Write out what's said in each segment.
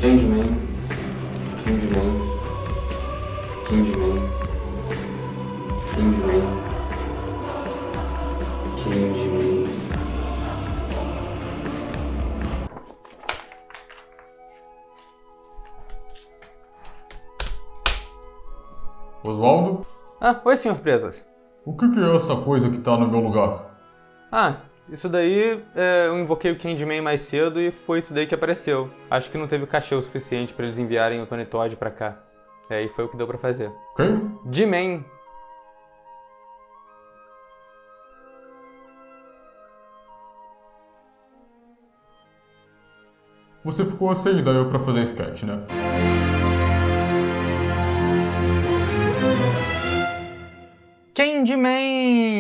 Candyman, Candyman, Candyman, Candyman, Candyman. Oswaldo? Oi, senhor Presas. O que é essa coisa que tá no meu lugar? Isso daí, eu invoquei o Candyman mais cedo e foi isso daí que apareceu. Acho que não teve cachê o suficiente pra eles enviarem o Tony Todd pra cá. E foi o que deu pra fazer. Quem? D-Man. Você ficou sem ideia pra fazer sketch, né? Candyman!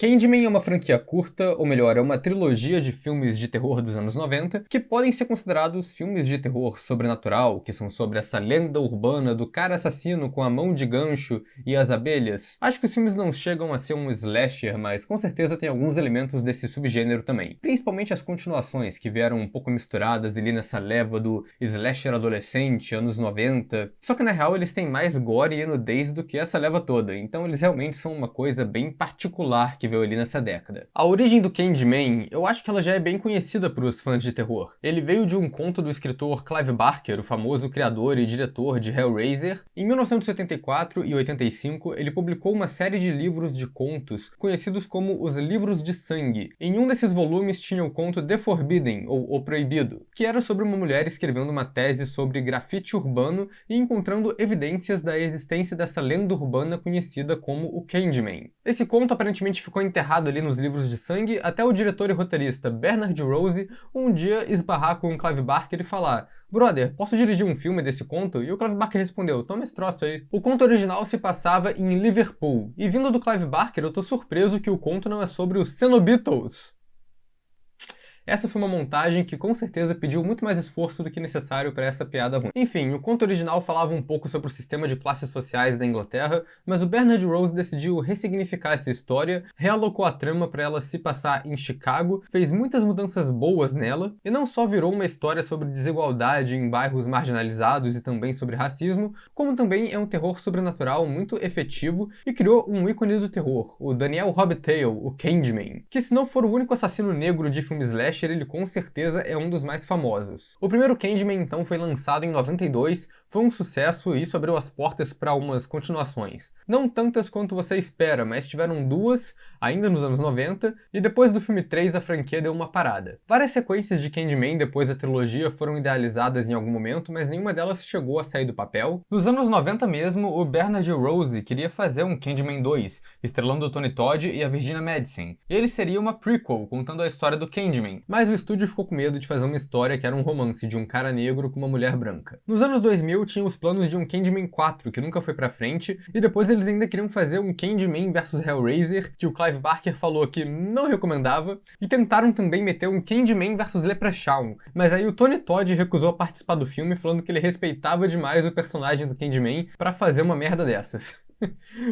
Candyman é uma franquia curta, ou melhor, é uma trilogia de filmes de terror dos anos 90, que podem ser considerados filmes de terror sobrenatural, que são sobre essa lenda urbana do cara assassino com a mão de gancho e as abelhas. Acho que os filmes não chegam a ser um slasher, mas com certeza tem alguns elementos desse subgênero também. Principalmente as continuações, que vieram um pouco misturadas ali nessa leva do slasher adolescente, anos 90. Só que na real eles têm mais gore e nudez do que essa leva toda, então eles realmente são uma coisa bem particular que veio ali nessa década. A origem do Candyman, eu acho que ela já é bem conhecida para os fãs de terror. Ele veio de um conto do escritor Clive Barker, o famoso criador e diretor de Hellraiser. Em 1984 e 85, ele publicou uma série de livros de contos conhecidos como os Livros de Sangue. Em um desses volumes tinha o conto The Forbidden, ou O Proibido, que era sobre uma mulher escrevendo uma tese sobre grafite urbano e encontrando evidências da existência dessa lenda urbana conhecida como o Candyman. Esse conto aparentemente ficou enterrado ali nos livros de sangue até o diretor e roteirista Bernard Rose um dia esbarrar com o Clive Barker e falar: "Brother, posso dirigir um filme desse conto?" E o Clive Barker respondeu: "Toma esse troço aí." O conto original se passava em Liverpool, e vindo do Clive Barker eu tô surpreso que o conto não é sobre os Cenobitos. Essa foi uma montagem que com certeza pediu muito mais esforço do que necessário para essa piada ruim. Enfim, o conto original falava um pouco sobre o sistema de classes sociais da Inglaterra, mas o Bernard Rose decidiu ressignificar essa história, realocou a trama para ela se passar em Chicago, fez muitas mudanças boas nela, e não só virou uma história sobre desigualdade em bairros marginalizados e também sobre racismo, como também é um terror sobrenatural muito efetivo e criou um ícone do terror, o Daniel Hobtail, o Candyman, que se não for o único assassino negro de filme slasher, ele com certeza é um dos mais famosos. O primeiro Candyman então foi lançado em 92, foi um sucesso e isso abriu as portas para umas continuações. Não tantas quanto você espera, mas tiveram duas, ainda nos anos 90, e depois do filme 3 a franquia deu uma parada. Várias sequências de Candyman depois da trilogia foram idealizadas em algum momento, mas nenhuma delas chegou a sair do papel. Nos anos 90 mesmo, o Bernard Rose queria fazer um Candyman 2, estrelando o Tony Todd e a Virginia Madsen. Ele seria uma prequel, contando a história do Candyman, mas o estúdio ficou com medo de fazer uma história que era um romance de um cara negro com uma mulher branca. Nos anos 2000 tinha os planos de um Candyman 4, que nunca foi pra frente, e depois eles ainda queriam fazer um Candyman vs Hellraiser, que o Clive Barker falou que não recomendava, e tentaram também meter um Candyman vs Leprechaun, mas aí o Tony Todd recusou participar do filme, falando que ele respeitava demais o personagem do Candyman pra fazer uma merda dessas.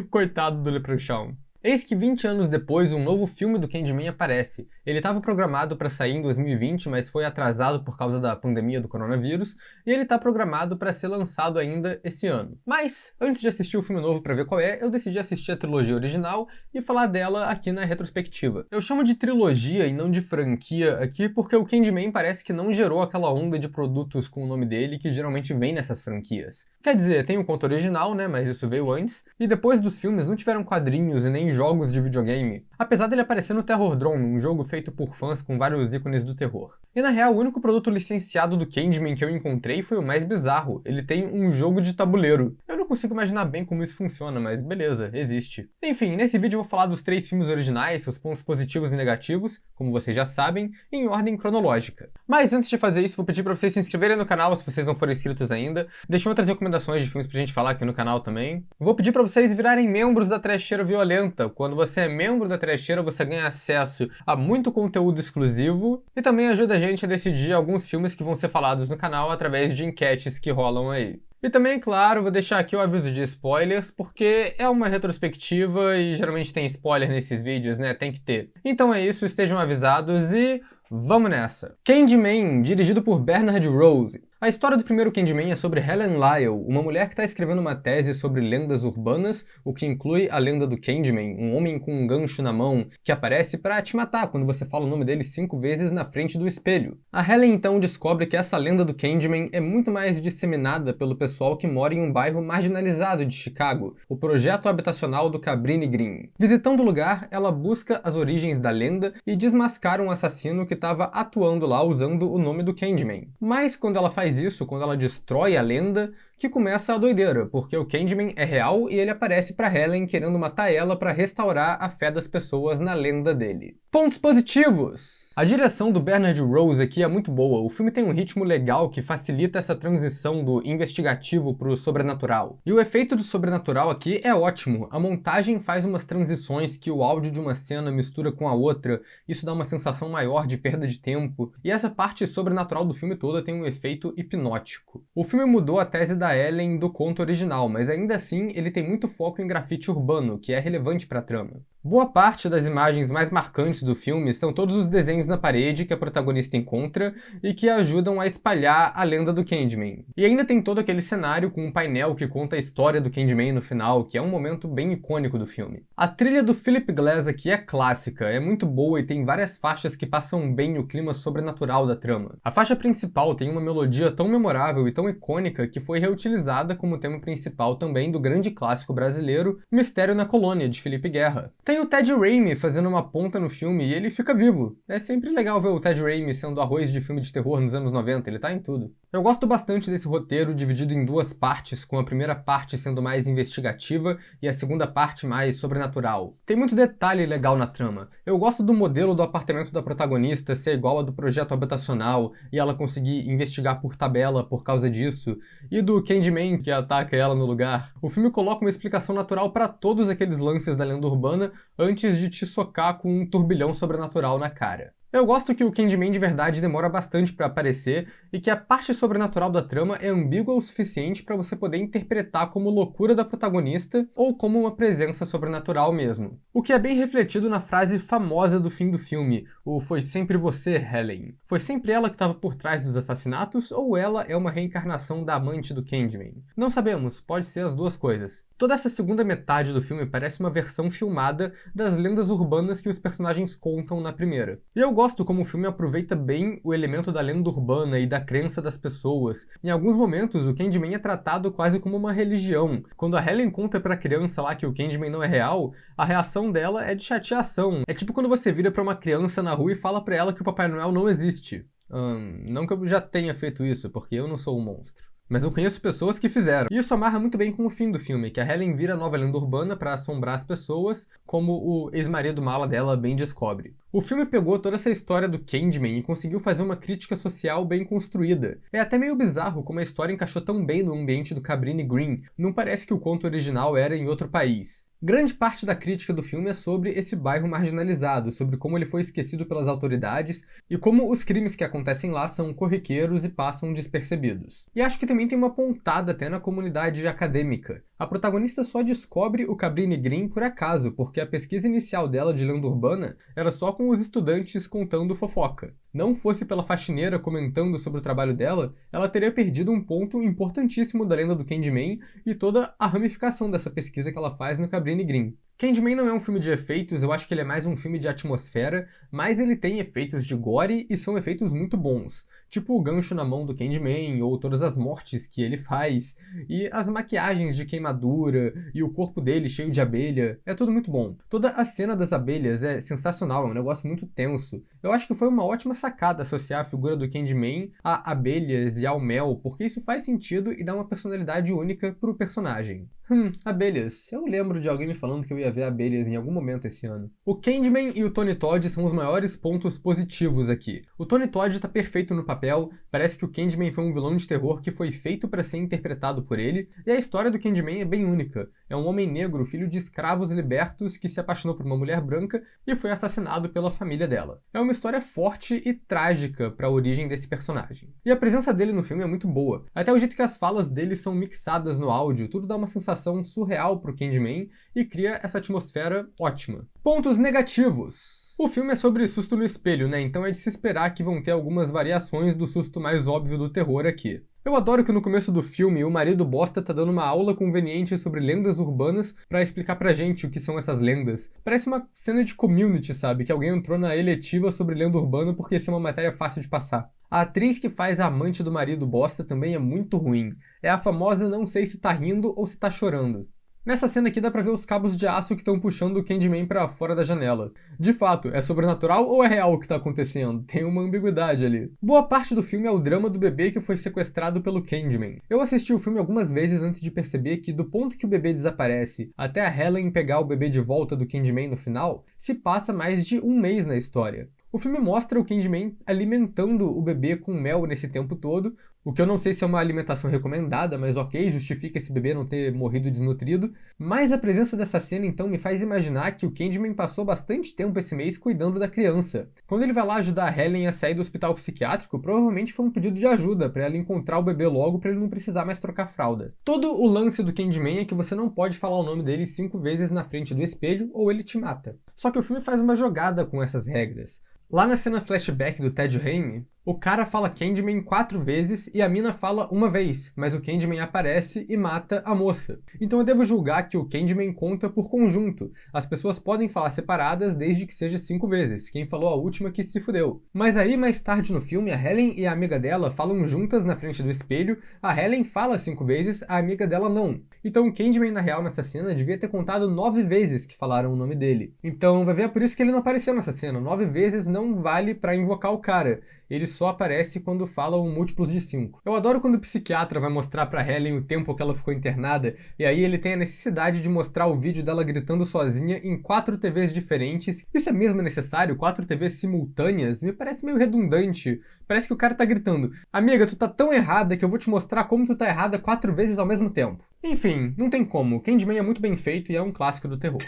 Coitado do Leprechaun. Eis que 20 anos depois, um novo filme do Candyman aparece. Ele estava programado para sair em 2020, mas foi atrasado por causa da pandemia do coronavírus, e ele está programado para ser lançado ainda esse ano. Mas, antes de assistir o filme novo para ver qual é, eu decidi assistir a trilogia original e falar dela aqui na retrospectiva. Eu chamo de trilogia e não de franquia aqui porque o Candyman parece que não gerou aquela onda de produtos com o nome dele que geralmente vem nessas franquias. Quer dizer, tem o conto original, né, mas isso veio antes, e depois dos filmes não tiveram quadrinhos e nem jogos de videogame, apesar dele aparecer no Terror Drone, um jogo feito por fãs com vários ícones do terror. E na real, o único produto licenciado do Candyman que eu encontrei foi o mais bizarro, ele tem um jogo de tabuleiro. Eu não consigo imaginar bem como isso funciona, mas beleza, existe. Enfim, nesse vídeo eu vou falar dos 3 filmes originais, seus pontos positivos e negativos, como vocês já sabem, em ordem cronológica. Mas antes de fazer isso, vou pedir pra vocês se inscreverem no canal se vocês não forem inscritos ainda, deixem outras recomendações de filmes pra gente falar aqui no canal também. Vou pedir pra vocês virarem membros da Trecheira Violenta. Quando você é membro da Trecheira, você ganha acesso a muito conteúdo exclusivo e também ajuda a gente a decidir alguns filmes que vão ser falados no canal através de enquetes que rolam aí. E também, claro, vou deixar aqui o aviso de spoilers, porque é uma retrospectiva e geralmente tem spoiler nesses vídeos, né? Tem que ter. Então é isso, estejam avisados e vamos nessa! Candyman, dirigido por Bernard Rose. A história do primeiro Candyman é sobre Helen Lyle, uma mulher que está escrevendo uma tese sobre lendas urbanas, o que inclui a lenda do Candyman, um homem com um gancho na mão que aparece para te matar quando você fala o nome dele 5 vezes na frente do espelho. A Helen então descobre que essa lenda do Candyman é muito mais disseminada pelo pessoal que mora em um bairro marginalizado de Chicago, o projeto habitacional do Cabrini Green. Visitando o lugar, ela busca as origens da lenda e desmascara um assassino que estava atuando lá usando o nome do Candyman. Mas quando ela faz isso, quando ela destrói a lenda, que começa a doideira, porque o Candyman é real e ele aparece pra Helen querendo matar ela para restaurar a fé das pessoas na lenda dele. Pontos positivos! A direção do Bernard Rose aqui é muito boa, o filme tem um ritmo legal que facilita essa transição do investigativo pro sobrenatural. E o efeito do sobrenatural aqui é ótimo, a montagem faz umas transições que o áudio de uma cena mistura com a outra, isso dá uma sensação maior de perda de tempo, e essa parte sobrenatural do filme toda tem um efeito hipnótico. O filme mudou a tese da Ellen do conto original, mas ainda assim ele tem muito foco em grafite urbano, que é relevante para a trama. Boa parte das imagens mais marcantes do filme são todos os desenhos na parede que a protagonista encontra e que ajudam a espalhar a lenda do Candyman. E ainda tem todo aquele cenário com um painel que conta a história do Candyman no final, que é um momento bem icônico do filme. A trilha do Philip Glass aqui é clássica, é muito boa e tem várias faixas que passam bem o clima sobrenatural da trama. A faixa principal tem uma melodia tão memorável e tão icônica que foi reutilizada como tema principal também do grande clássico brasileiro Mistério na Colônia, de Felipe Guerra. Tem o Ted Raimi fazendo uma ponta no filme e ele fica vivo. É sempre legal ver o Ted Raimi sendo arroz de filme de terror nos anos 90, ele tá em tudo. Eu gosto bastante desse roteiro dividido em duas partes, com a primeira parte sendo mais investigativa e a segunda parte mais sobrenatural. Tem muito detalhe legal na trama. Eu gosto do modelo do apartamento da protagonista ser igual ao do projeto habitacional e ela conseguir investigar por tabela por causa disso, e do Candyman que ataca ela no lugar. O filme coloca uma explicação natural para todos aqueles lances da lenda urbana antes de te socar com um turbilhão sobrenatural na cara. Eu gosto que o Candyman de verdade demora bastante para aparecer e que a parte sobrenatural da trama é ambígua o suficiente para você poder interpretar como loucura da protagonista ou como uma presença sobrenatural mesmo. O que é bem refletido na frase famosa do fim do filme, o "Foi sempre você, Helen". Foi sempre ela que estava por trás dos assassinatos ou ela é uma reencarnação da amante do Candyman? Não sabemos, pode ser as duas coisas. Toda essa segunda metade do filme parece uma versão filmada das lendas urbanas que os personagens contam na primeira. E eu gosto como o filme aproveita bem o elemento da lenda urbana e da crença das pessoas. Em alguns momentos, o Candyman é tratado quase como uma religião. Quando a Helen conta pra criança lá que o Candyman não é real, a reação dela é de chateação. É tipo quando você vira pra uma criança na rua e fala pra ela que o Papai Noel não existe. Não que eu já tenha feito isso, porque eu não sou um monstro. Mas eu conheço pessoas que fizeram. E isso amarra muito bem com o fim do filme, que a Helen vira a nova lenda urbana para assombrar as pessoas, como o ex-marido mala dela bem descobre. O filme pegou toda essa história do Candyman e conseguiu fazer uma crítica social bem construída. É até meio bizarro como a história encaixou tão bem no ambiente do Cabrini Green, não parece que o conto original era em outro país. Grande parte da crítica do filme é sobre esse bairro marginalizado, sobre como ele foi esquecido pelas autoridades e como os crimes que acontecem lá são corriqueiros e passam despercebidos. E acho que também tem uma pontada até na comunidade acadêmica. A protagonista só descobre o Cabrini Green por acaso, porque a pesquisa inicial dela de lenda urbana era só com os estudantes contando fofoca. Não fosse pela faxineira comentando sobre o trabalho dela, ela teria perdido um ponto importantíssimo da lenda do Candyman e toda a ramificação dessa pesquisa que ela faz no Cabrini Green. Candyman não é um filme de efeitos, eu acho que ele é mais um filme de atmosfera, mas ele tem efeitos de gore e são efeitos muito bons. Tipo o gancho na mão do Candyman, ou todas as mortes que ele faz, e as maquiagens de queimadura, e o corpo dele cheio de abelha, é tudo muito bom. Toda a cena das abelhas é sensacional, é um negócio muito tenso. Eu acho que foi uma ótima sacada associar a figura do Candyman a abelhas e ao mel, porque isso faz sentido e dá uma personalidade única pro personagem. Abelhas. Eu lembro de alguém me falando que eu ia ver abelhas em algum momento esse ano. O Candyman e o Tony Todd são os maiores pontos positivos aqui. O Tony Todd tá perfeito no papel, parece que o Candyman foi um vilão de terror que foi feito para ser interpretado por ele, e a história do Candyman é bem única. É um homem negro, filho de escravos libertos, que se apaixonou por uma mulher branca e foi assassinado pela família dela. É uma história forte e trágica para a origem desse personagem. E a presença dele no filme é muito boa. Até o jeito que as falas dele são mixadas no áudio, tudo dá uma sensação surreal pro Candyman e cria essa atmosfera ótima. Pontos negativos. O filme é sobre susto no espelho, né? Então é de se esperar que vão ter algumas variações do susto mais óbvio do terror aqui. Eu adoro que no começo do filme o marido bosta tá dando uma aula conveniente sobre lendas urbanas pra explicar pra gente o que são essas lendas. Parece uma cena de Community, sabe? Que alguém entrou na eletiva sobre lenda urbana porque isso é uma matéria fácil de passar. A atriz que faz a amante do marido bosta também é muito ruim. É a famosa não sei se tá rindo ou se tá chorando. Nessa cena aqui dá pra ver os cabos de aço que estão puxando o Candyman pra fora da janela. De fato, é sobrenatural ou é real o que tá acontecendo? Tem uma ambiguidade ali. Boa parte do filme é o drama do bebê que foi sequestrado pelo Candyman. Eu assisti o filme algumas vezes antes de perceber que do ponto que o bebê desaparece até a Helen pegar o bebê de volta do Candyman no final, se passa mais de um mês na história. O filme mostra o Candyman alimentando o bebê com mel nesse tempo todo, o que eu não sei se é uma alimentação recomendada, mas ok, justifica esse bebê não ter morrido desnutrido. Mas a presença dessa cena então me faz imaginar que o Candyman passou bastante tempo esse mês cuidando da criança. Quando ele vai lá ajudar a Helen a sair do hospital psiquiátrico, provavelmente foi um pedido de ajuda para ela encontrar o bebê logo para ele não precisar mais trocar fralda. Todo o lance do Candyman é que você não pode falar o nome dele 5 vezes na frente do espelho ou ele te mata. Só que o filme faz uma jogada com essas regras. Lá na cena flashback do Ted Raimi, o cara fala Candyman 4 vezes e a mina fala uma vez, mas o Candyman aparece e mata a moça. Então eu devo julgar que o Candyman conta por conjunto. As pessoas podem falar separadas desde que seja 5 vezes. Quem falou a última que se fudeu. Mas aí mais tarde no filme, a Helen e a amiga dela falam juntas na frente do espelho, a Helen fala 5 vezes, a amiga dela não. Então o Candyman na real nessa cena devia ter contado 9 vezes que falaram o nome dele. Então vai ver, é por isso que ele não apareceu nessa cena. 9 vezes não vale pra invocar o cara. Ele só aparece quando falam múltiplos de 5. Eu adoro quando o psiquiatra vai mostrar pra Helen o tempo que ela ficou internada, e aí ele tem a necessidade de mostrar o vídeo dela gritando sozinha em 4 TVs diferentes. Isso é mesmo necessário? 4 TVs simultâneas? Me parece meio redundante. Parece que o cara tá gritando: amiga, tu tá tão errada que eu vou te mostrar como tu tá errada 4 vezes ao mesmo tempo. Enfim, não tem como. Candyman é muito bem feito e é um clássico do terror.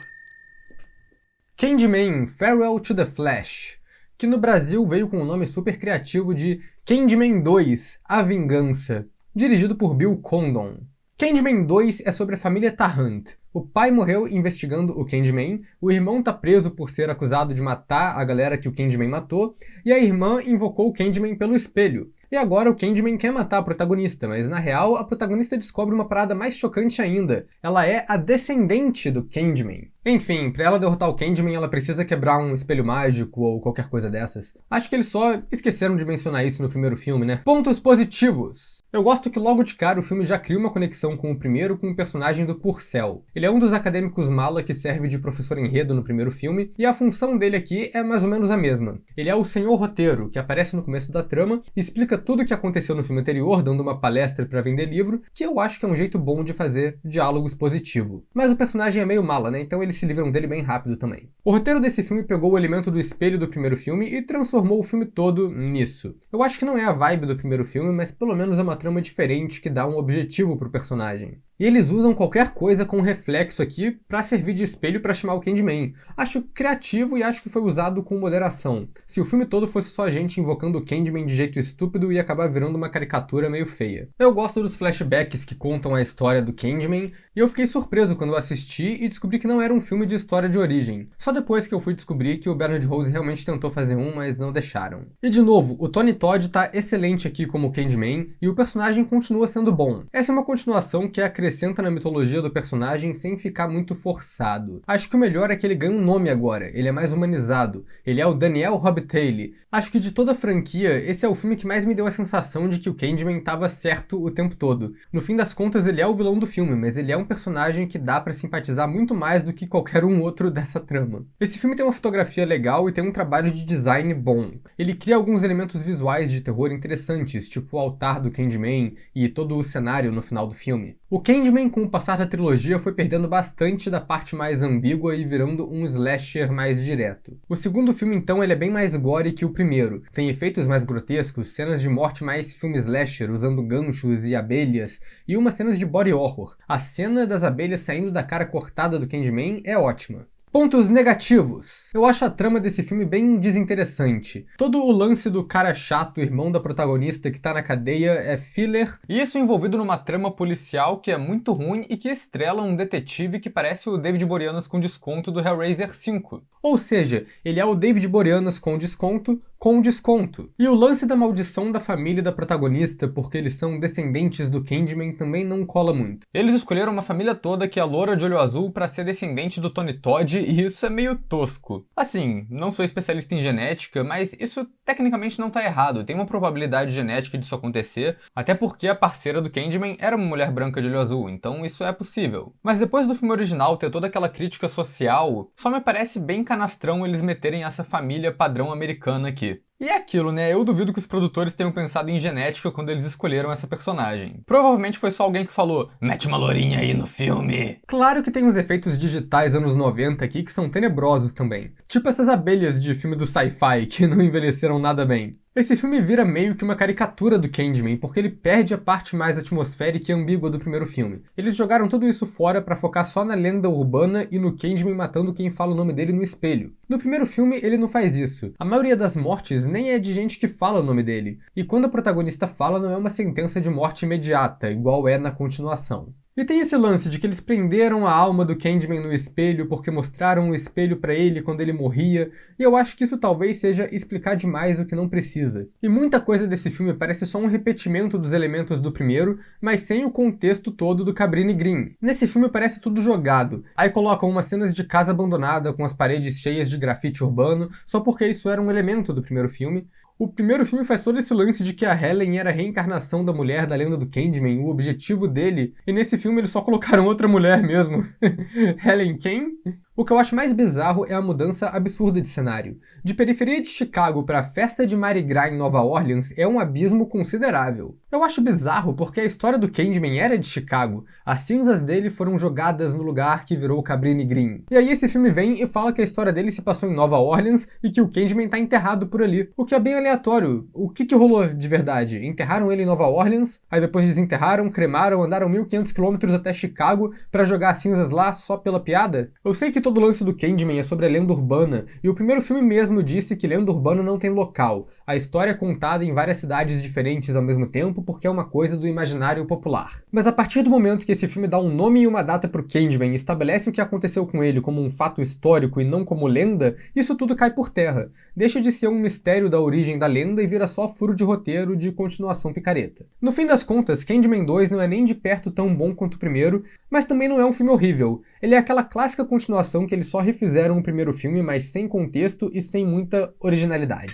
Candyman Farewell to the Flesh, que no Brasil veio com o nome super criativo de Candyman 2, A Vingança, dirigido por Bill Condon. Candyman 2 é sobre a família Tarrant. O pai morreu investigando o Candyman, o irmão tá preso por ser acusado de matar a galera que o Candyman matou, e a irmã invocou o Candyman pelo espelho. E agora o Candyman quer matar a protagonista, mas na real a protagonista descobre uma parada mais chocante ainda. Ela é a descendente do Candyman. Enfim, pra ela derrotar o Candyman ela precisa quebrar um espelho mágico ou qualquer coisa dessas. Acho que eles só esqueceram de mencionar isso no primeiro filme, né? Pontos positivos. Eu gosto que logo de cara o filme já cria uma conexão com o primeiro com o personagem do Purcell. Ele é um dos acadêmicos mala que serve de professor enredo no primeiro filme, e a função dele aqui é mais ou menos a mesma. Ele é o senhor roteiro, que aparece no começo da trama e explica tudo o que aconteceu no filme anterior, dando uma palestra pra vender livro, que eu acho que é um jeito bom de fazer diálogo expositivo. Mas o personagem é meio mala, né? Então eles se livram dele bem rápido também. O roteiro desse filme pegou o elemento do espelho do primeiro filme e transformou o filme todo nisso. Eu acho que não é a vibe do primeiro filme, mas pelo menos é uma trama diferente que dá um objetivo pro personagem. E eles usam qualquer coisa com reflexo aqui pra servir de espelho pra chamar o Candyman. Acho criativo e acho que foi usado com moderação. Se o filme todo fosse só a gente invocando o Candyman de jeito estúpido, ia acabar virando uma caricatura meio feia. Eu gosto dos flashbacks que contam a história do Candyman, e eu fiquei surpreso quando eu assisti e descobri que não era um filme de história de origem. Só depois que eu fui descobrir que o Bernard Rose realmente tentou fazer um, mas não deixaram. E de novo, o Tony Todd tá excelente aqui como Candyman, e o personagem continua sendo bom. Essa é uma continuação que acrescenta na mitologia do personagem sem ficar muito forçado. Acho que o melhor é que ele ganha um nome agora, ele é mais humanizado. Ele é o Daniel Robitaille. Acho que de toda a franquia, esse é o filme que mais me deu a sensação de que o Candyman tava certo o tempo todo. No fim das contas, ele é o vilão do filme, mas ele é um personagem que dá pra simpatizar muito mais do que qualquer um outro dessa trama. Esse filme tem uma fotografia legal e tem um trabalho de design bom. Ele cria alguns elementos visuais de terror interessantes, tipo o altar do Candyman e todo o cenário no final do filme. O Candyman, com o passar da trilogia, foi perdendo bastante da parte mais ambígua e virando um slasher mais direto. O segundo filme, então, ele é bem mais gore que o primeiro. Tem efeitos mais grotescos, cenas de morte mais filme slasher, usando ganchos e abelhas, e umas cenas de body horror. A cena das abelhas saindo da cara cortada do Candyman é ótima. Pontos negativos. Eu acho a trama desse filme bem desinteressante. Todo o lance do cara chato, irmão da protagonista que tá na cadeia, é filler. E isso envolvido numa trama policial que é muito ruim e que estrela um detetive que parece o David Boreanaz com desconto do Hellraiser 5. Ou seja, ele é o David Boreanaz com desconto, com desconto. E o lance da maldição da família da protagonista, porque eles são descendentes do Candyman, também não cola muito. Eles escolheram uma família toda que é loura de olho azul pra ser descendente do Tony Todd, e isso é meio tosco. Assim, não sou especialista em genética, mas isso tecnicamente não tá errado, tem uma probabilidade genética disso acontecer, até porque a parceira do Candyman era uma mulher branca de olho azul, então isso é possível. Mas depois do filme original ter toda aquela crítica social, só me parece bem canastrão eles meterem essa família padrão americana aqui. E é aquilo, né? Eu duvido que os produtores tenham pensado em genética quando eles escolheram essa personagem. Provavelmente foi só alguém que falou, mete uma lourinha aí no filme. Claro que tem uns efeitos digitais anos 90 aqui que são tenebrosos também. Tipo essas abelhas de filme do sci-fi que não envelheceram nada bem. Esse filme vira meio que uma caricatura do Candyman, porque ele perde a parte mais atmosférica e ambígua do primeiro filme. Eles jogaram tudo isso fora pra focar só na lenda urbana e no Candyman matando quem fala o nome dele no espelho. No primeiro filme, ele não faz isso. A maioria das mortes nem é de gente que fala o nome dele. E quando a protagonista fala, não é uma sentença de morte imediata, igual é na continuação. E tem esse lance de que eles prenderam a alma do Candyman no espelho porque mostraram um espelho pra ele quando ele morria, e eu acho que isso talvez seja explicar demais o que não precisa. E muita coisa desse filme parece só um repetimento dos elementos do primeiro, mas sem o contexto todo do Cabrini Green. Nesse filme parece tudo jogado, aí colocam umas cenas de casa abandonada com as paredes cheias de grafite urbano, só porque isso era um elemento do primeiro filme. O primeiro filme faz todo esse lance de que a Helen era a reencarnação da mulher da lenda do Candyman, o objetivo dele, e nesse filme eles só colocaram outra mulher mesmo. Helen quem? O que eu acho mais bizarro é a mudança absurda de cenário. De periferia de Chicago para a festa de Mardi Gras em Nova Orleans é um abismo considerável. Eu acho bizarro porque a história do Candyman era de Chicago. As cinzas dele foram jogadas no lugar que virou Cabrini Green. E aí esse filme vem e fala que a história dele se passou em Nova Orleans e que o Candyman tá enterrado por ali. O que é bem aleatório. O que rolou de verdade? Enterraram ele em Nova Orleans, aí depois desenterraram, cremaram, andaram 1500 km até Chicago para jogar as cinzas lá só pela piada? Eu sei que todo o lance do Candyman é sobre a lenda urbana, e o primeiro filme mesmo disse que lenda urbana não tem local. A história é contada em várias cidades diferentes ao mesmo tempo porque é uma coisa do imaginário popular. Mas a partir do momento que esse filme dá um nome e uma data pro Candyman e estabelece o que aconteceu com ele como um fato histórico e não como lenda, isso tudo cai por terra. Deixa de ser um mistério da origem da lenda e vira só furo de roteiro de continuação picareta. No fim das contas, Candyman 2 não é nem de perto tão bom quanto o primeiro, mas também não é um filme horrível. Ele é aquela clássica continuação que eles só refizeram o primeiro filme, mas sem contexto e sem muita originalidade.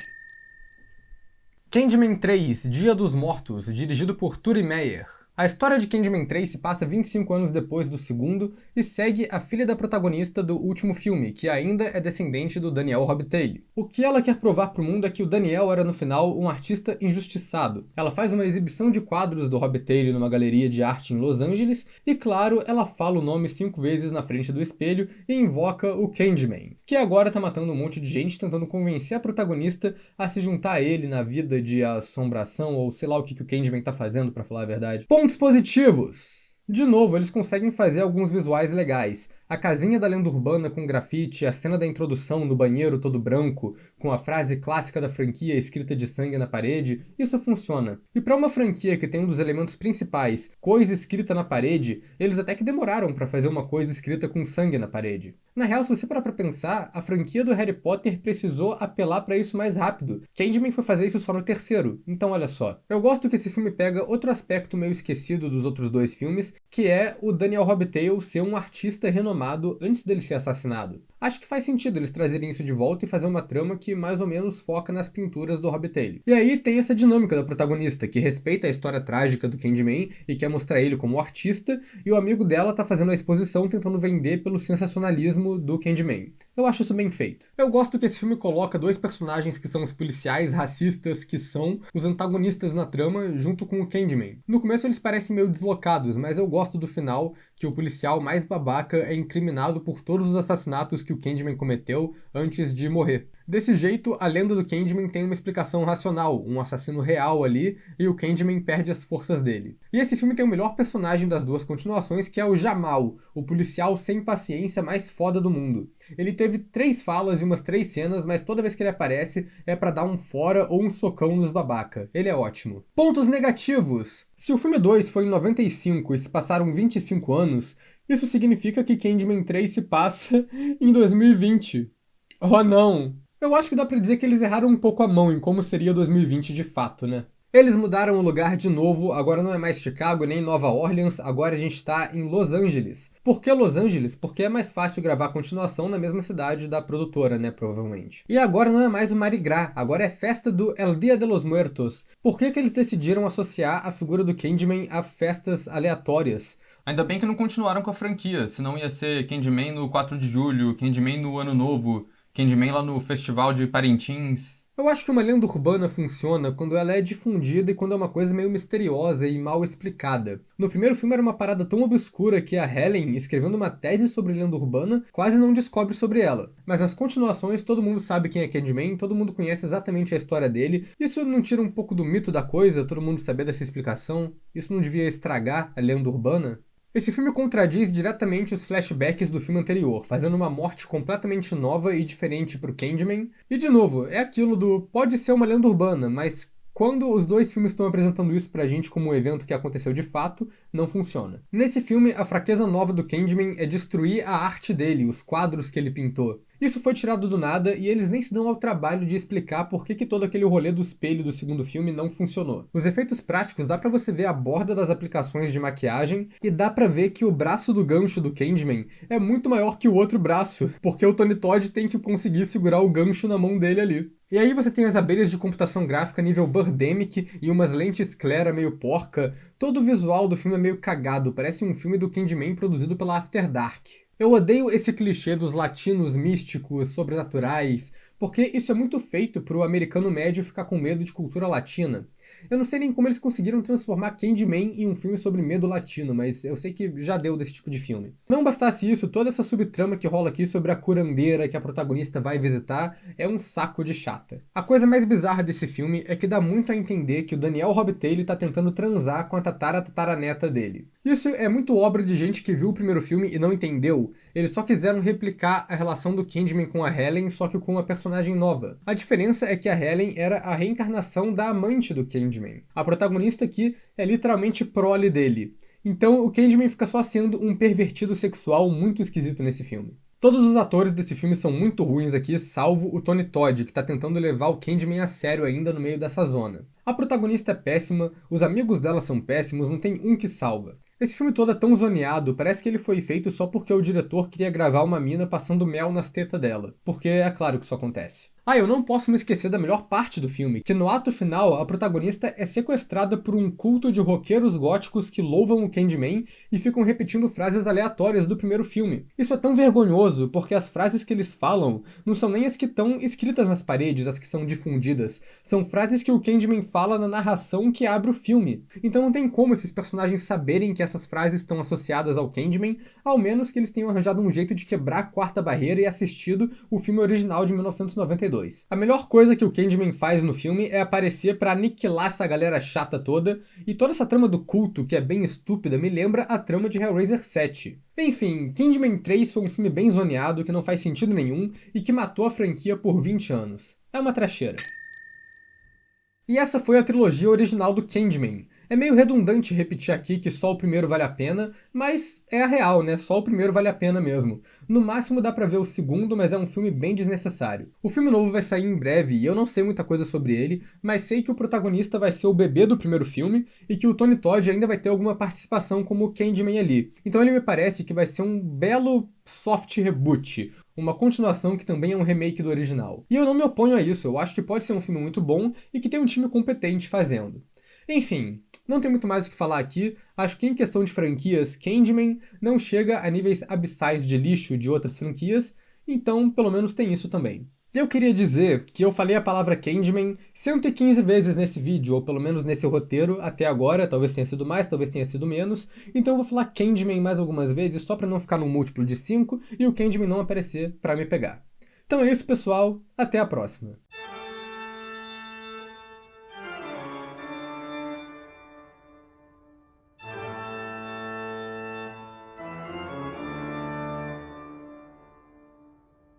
Candyman 3, Dia dos Mortos, dirigido por Turi Meyer. A história de Candyman 3 se passa 25 anos depois do segundo e segue a filha da protagonista do último filme, que ainda é descendente do Daniel Robitaille. O que ela quer provar pro mundo é que o Daniel era no final um artista injustiçado. Ela faz uma exibição de quadros do Robitaille numa galeria de arte em Los Angeles e, claro, ela fala o nome 5 vezes na frente do espelho e invoca o Candyman, que agora tá matando um monte de gente tentando convencer a protagonista a se juntar a ele na vida de assombração ou sei lá o que o Candyman tá fazendo, pra falar a verdade. Pontos positivos! De novo, eles conseguem fazer alguns visuais legais. A casinha da lenda urbana com grafite, a cena da introdução no banheiro todo branco, com a frase clássica da franquia escrita de sangue na parede, isso funciona. E para uma franquia que tem um dos elementos principais, coisa escrita na parede, eles até que demoraram para fazer uma coisa escrita com sangue na parede. Na real, se você parar pra pensar, a franquia do Harry Potter precisou apelar para isso mais rápido. Candyman foi fazer isso só no terceiro, então olha só. Eu gosto que esse filme pega outro aspecto meio esquecido dos outros dois filmes, que é o Daniel Robitaille ser um artista renomado antes dele ser assassinado. Acho que faz sentido eles trazerem isso de volta e fazer uma trama que mais ou menos foca nas pinturas do Robitaille. E aí tem essa dinâmica da protagonista, que respeita a história trágica do Candyman e quer mostrar ele como artista, e o amigo dela tá fazendo a exposição tentando vender pelo sensacionalismo do Candyman. Eu acho isso bem feito. Eu gosto que esse filme coloca dois personagens que são os policiais racistas que são os antagonistas na trama junto com o Candyman. No começo eles parecem meio deslocados, mas eu gosto do final, que o policial mais babaca é incriminado por todos os assassinatos que o Candyman cometeu antes de morrer. Desse jeito, a lenda do Candyman tem uma explicação racional, um assassino real ali, e o Candyman perde as forças dele. E esse filme tem o melhor personagem das duas continuações, que é o Jamal, o policial sem paciência mais foda do mundo. Ele teve 3 falas e umas 3 cenas, mas toda vez que ele aparece é pra dar um fora ou um socão nos babaca. Ele é ótimo. Pontos negativos. Se o filme 2 foi em 95 e se passaram 25 anos, isso significa que Candyman 3 se passa em 2020. Oh não! Eu acho que dá pra dizer que eles erraram um pouco a mão em como seria 2020 de fato, né? Eles mudaram o lugar de novo, agora não é mais Chicago nem Nova Orleans, agora a gente tá em Los Angeles. Por que Los Angeles? Porque é mais fácil gravar a continuação na mesma cidade da produtora, né, provavelmente. E agora não é mais o Mardi Gras, agora é festa do El Dia de los Muertos. Por que que eles decidiram associar a figura do Candyman a festas aleatórias? Ainda bem que não continuaram com a franquia, senão ia ser Candyman no 4 de julho, Candyman no Ano Novo, Candyman lá no Festival de Parintins. Eu acho que uma lenda urbana funciona quando ela é difundida e quando é uma coisa meio misteriosa e mal explicada. No primeiro filme era uma parada tão obscura que a Helen, escrevendo uma tese sobre lenda urbana, quase não descobre sobre ela. Mas nas continuações todo mundo sabe quem é Candyman, todo mundo conhece exatamente a história dele. Isso não tira um pouco do mito da coisa, todo mundo saber dessa explicação? Isso não devia estragar a lenda urbana? Esse filme contradiz diretamente os flashbacks do filme anterior, fazendo uma morte completamente nova e diferente pro Candyman. E de novo, é aquilo do pode ser uma lenda urbana, mas quando os dois filmes estão apresentando isso pra gente como um evento que aconteceu de fato, não funciona. Nesse filme, a fraqueza nova do Candyman é destruir a arte dele, os quadros que ele pintou. Isso foi tirado do nada e eles nem se dão ao trabalho de explicar por que todo aquele rolê do espelho do segundo filme não funcionou. Os efeitos práticos dá pra você ver a borda das aplicações de maquiagem e dá pra ver que o braço do gancho do Candyman é muito maior que o outro braço, porque o Tony Todd tem que conseguir segurar o gancho na mão dele ali. E aí você tem as abelhas de computação gráfica nível Birdemic e umas lentes Clera meio porca. Todo o visual do filme é meio cagado, parece um filme do Candyman produzido pela After Dark. Eu odeio esse clichê dos latinos místicos, sobrenaturais, porque isso é muito feito pro americano médio ficar com medo de cultura latina. Eu não sei nem como eles conseguiram transformar Candyman em um filme sobre medo latino, mas eu sei que já deu desse tipo de filme. Não bastasse isso, toda essa subtrama que rola aqui sobre a curandeira que a protagonista vai visitar é um saco de chata. A coisa mais bizarra desse filme é que dá muito a entender que o Daniel Robitaille tá tentando transar com a tataraneta dele. Isso é muito obra de gente que viu o primeiro filme e não entendeu. Eles só quiseram replicar a relação do Candyman com a Helen, só que com uma personagem nova. A diferença é que a Helen era a reencarnação da amante do Candyman. A protagonista aqui é literalmente prole dele. Então o Candyman fica só sendo um pervertido sexual muito esquisito nesse filme. Todos os atores desse filme são muito ruins aqui, salvo o Tony Todd, que tá tentando levar o Candyman a sério ainda no meio dessa zona. A protagonista é péssima, os amigos dela são péssimos, não tem um que salva. Esse filme todo é tão zoneado, parece que ele foi feito só porque o diretor queria gravar uma mina passando mel nas tetas dela. Porque é claro que isso acontece. Ah, eu não posso me esquecer da melhor parte do filme, que no ato final a protagonista é sequestrada por um culto de roqueiros góticos que louvam o Candyman e ficam repetindo frases aleatórias do primeiro filme. Isso é tão vergonhoso, porque as frases que eles falam não são nem as que estão escritas nas paredes, as que são difundidas. São frases que o Candyman fala na narração que abre o filme. Então não tem como esses personagens saberem que essas frases estão associadas ao Candyman, ao menos que eles tenham arranjado um jeito de quebrar a quarta barreira e assistido o filme original de 1992. A melhor coisa que o Candyman faz no filme é aparecer pra aniquilar essa galera chata toda, e toda essa trama do culto, que é bem estúpida, me lembra a trama de Hellraiser 7. Enfim, Candyman 3 foi um filme bem zoneado, que não faz sentido nenhum, e que matou a franquia por 20 anos. É uma trecheira. E essa foi a trilogia original do Candyman. É meio redundante repetir aqui que só o primeiro vale a pena, mas é a real, né? Só o primeiro vale a pena mesmo. No máximo dá pra ver o segundo, mas é um filme bem desnecessário. O filme novo vai sair em breve e eu não sei muita coisa sobre ele, mas sei que o protagonista vai ser o bebê do primeiro filme e que o Tony Todd ainda vai ter alguma participação como o Candyman ali. Então ele me parece que vai ser um belo soft reboot. Uma continuação que também é um remake do original. E eu não me oponho a isso, eu acho que pode ser um filme muito bom e que tem um time competente fazendo. Enfim, não tem muito mais o que falar aqui, acho que em questão de franquias, Candyman não chega a níveis abissais de lixo de outras franquias, então pelo menos tem isso também. E eu queria dizer que eu falei a palavra Candyman 115 vezes nesse vídeo, ou pelo menos nesse roteiro até agora, talvez tenha sido mais, talvez tenha sido menos, então eu vou falar Candyman mais algumas vezes só pra não ficar num múltiplo de 5 e o Candyman não aparecer pra me pegar. Então é isso pessoal, até a próxima.